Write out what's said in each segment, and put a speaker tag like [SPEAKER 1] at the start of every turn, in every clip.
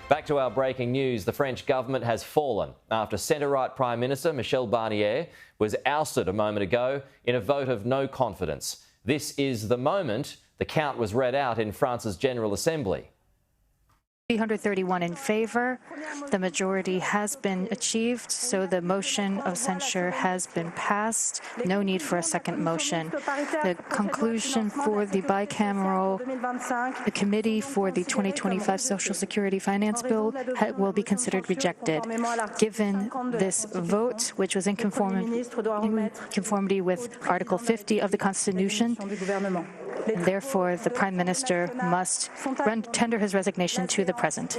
[SPEAKER 1] Back to our breaking news. The French government has fallen after centre-right Prime Minister Michel Barnier was ousted a moment ago in a vote of no confidence. This is the moment the count was read out in France's General Assembly.
[SPEAKER 2] 331 in favour. The majority has been achieved, so the motion of censure has been passed. No need for a second motion. The conclusion for the bicameral, the committee for the 2025 Social Security Finance Bill will be considered rejected. Given this vote, which was in conformity with Article 50 of the Constitution, and therefore the Prime Minister must tender his resignation to the President.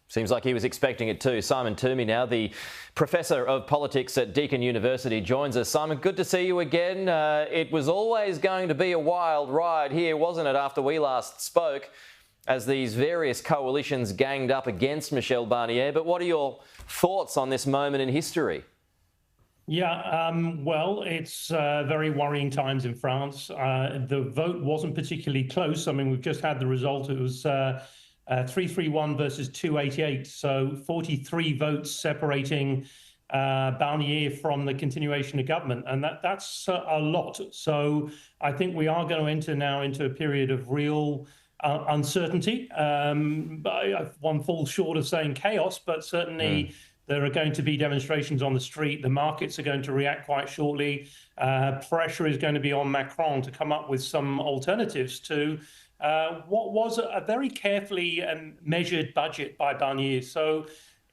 [SPEAKER 1] Seems like he was expecting it too. Simon Tormey now, the Professor of Politics at Deakin University, joins us. Simon, good to see you again. It was always going to be a wild ride here, wasn't it, after we last spoke, as these various coalitions ganged up against Michel Barnier. But what are your thoughts on this moment in history?
[SPEAKER 3] Yeah, well, it's very worrying times in France. The vote wasn't particularly close. I mean, we've just had the result. It was 331 versus 288. So 43 votes separating Barnier from the continuation of government. And that's a lot. So I think we are going to enter now into a period of real uncertainty. One falls short of saying chaos, but certainly there are going to be demonstrations on the street. The markets are going to react quite shortly. Pressure is going to be on Macron to come up with some alternatives to what was a very carefully measured budget by Barnier. So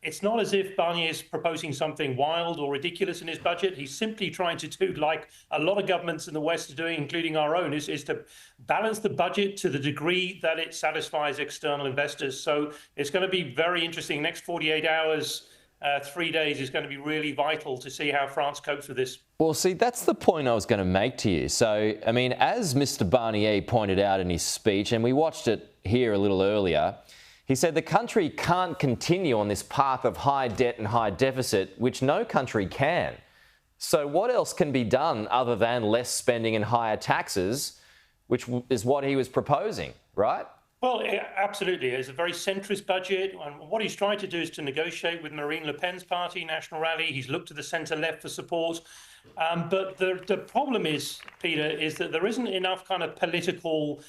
[SPEAKER 3] it's not as if Barnier is proposing something wild or ridiculous in his budget. He's simply trying to do, like a lot of governments in the West are doing, including our own, is to balance the budget to the degree that it satisfies external investors. So it's going to be very interesting. Next 48 hours, 3 days is going to be really vital to see how France copes with this.
[SPEAKER 1] Well, see, that's the point I was going to make to you. So, I mean, as Mr. Barnier pointed out in his speech, and we watched it here a little earlier, he said the country can't continue on this path of high debt and high deficit, which no country can. So what else can be done other than less spending and higher taxes, which is what he was proposing, right?
[SPEAKER 3] Well, absolutely. It's a very centrist budget. And what he's trying to do is to negotiate with Marine Le Pen's party, National Rally. He's looked to the centre-left for support. But the problem is, Peter, is that there isn't enough kind of political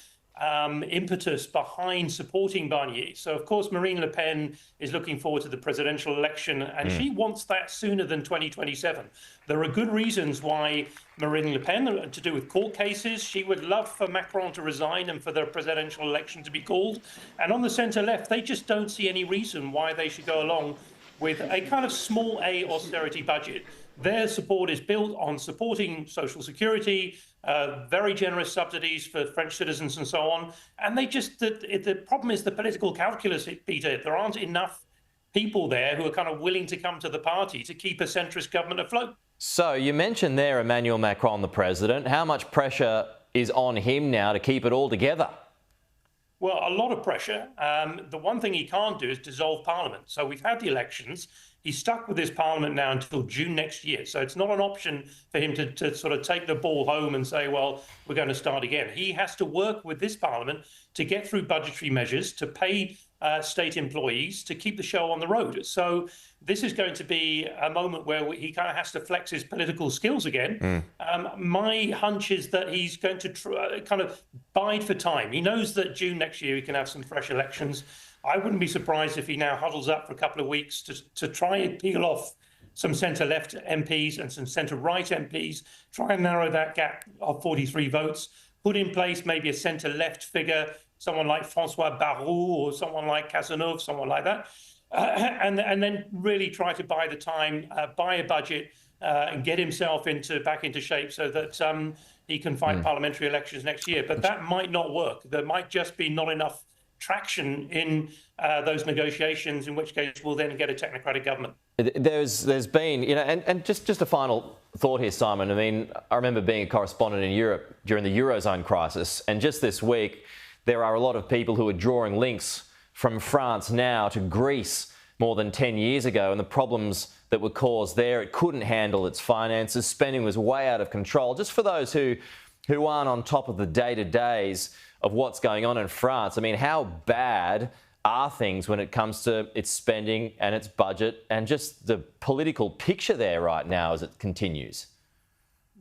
[SPEAKER 3] impetus behind supporting Barnier. So, of course, Marine Le Pen is looking forward to the presidential election, and she wants that sooner than 2027. There are good reasons why Marine Le Pen, to do with court cases, she would love for Macron to resign and for the presidential election to be called. And on the centre-left, they just don't see any reason why they should go along with a kind of small A austerity budget. Their support is built on supporting social security, very generous subsidies for French citizens and so on. And they just, the problem is the political calculus, Peter. There aren't enough people there who are kind of willing to come to the party to keep a centrist government afloat. So
[SPEAKER 1] you mentioned there Emmanuel Macron, the president. How much pressure is on him now to keep it all together?
[SPEAKER 3] Well, a lot of pressure. The one thing he can't do is dissolve Parliament. So we've had the elections. He's stuck with this Parliament now until June next year. So it's not an option for him to sort of take the ball home and say, well, we're going to start again. He has to work with this Parliament to get through budgetary measures, to pay state employees, to keep the show on the road. So this is going to be a moment where he kind of has to flex his political skills again. My hunch is that he's going to kind of bide for time. He knows that June next year he can have some fresh elections. I wouldn't be surprised if he now huddles up for a couple of weeks to try and peel off some centre-left MPs and some centre-right MPs, try and narrow that gap of 43 votes, put in place maybe a centre-left figure, someone like François Bayrou or someone like Cazeneuve, someone like that, and then really try to buy the time, buy a budget, and get himself back into shape so that he can fight parliamentary elections next year. But that might not work. There might just be not enough traction in those negotiations, in which case we'll then get a technocratic government.
[SPEAKER 1] There's been, you know, and just a final thought here, Simon. I mean, I remember being a correspondent in Europe during the Eurozone crisis, and just this week there are a lot of people who are drawing links from France now to Greece more than 10 years ago, and the problems that were caused there. It couldn't handle its finances. Spending was way out of control. Just for those who aren't on top of the day-to-days of what's going on in France, I mean, how bad are things when it comes to its spending and its budget and just the political picture there right now as it continues?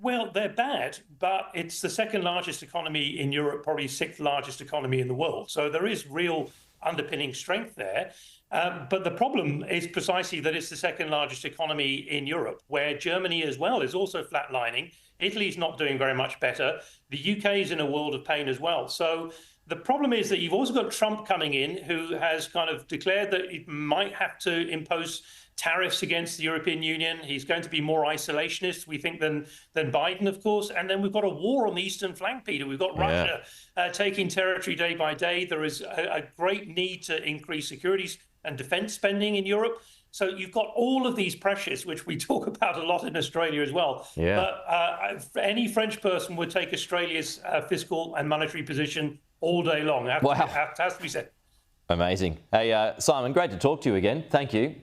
[SPEAKER 3] Well, they're bad, but it's the second largest economy in Europe, probably sixth largest economy in the world. So there is real underpinning strength there. But the problem is precisely that it's the second largest economy in Europe, where Germany as well is also flatlining. Italy's not doing very much better. The UK is in a world of pain as well. So the problem is that you've also got Trump coming in, who has kind of declared that it might have to impose tariffs against the European Union. He's going to be more isolationist, we think, than Biden, of course. And then we've got a war on the eastern flank, Peter. We've got Russia taking territory day by day. There is a great need to increase security and defense spending in Europe. So you've got all of these pressures, which we talk about a lot in Australia as well.
[SPEAKER 1] Yeah.
[SPEAKER 3] But any French person would take Australia's fiscal and monetary position all day long.
[SPEAKER 1] Wow.
[SPEAKER 3] Has to be said.
[SPEAKER 1] Amazing. Hey, Simon, great to talk to you again. Thank you.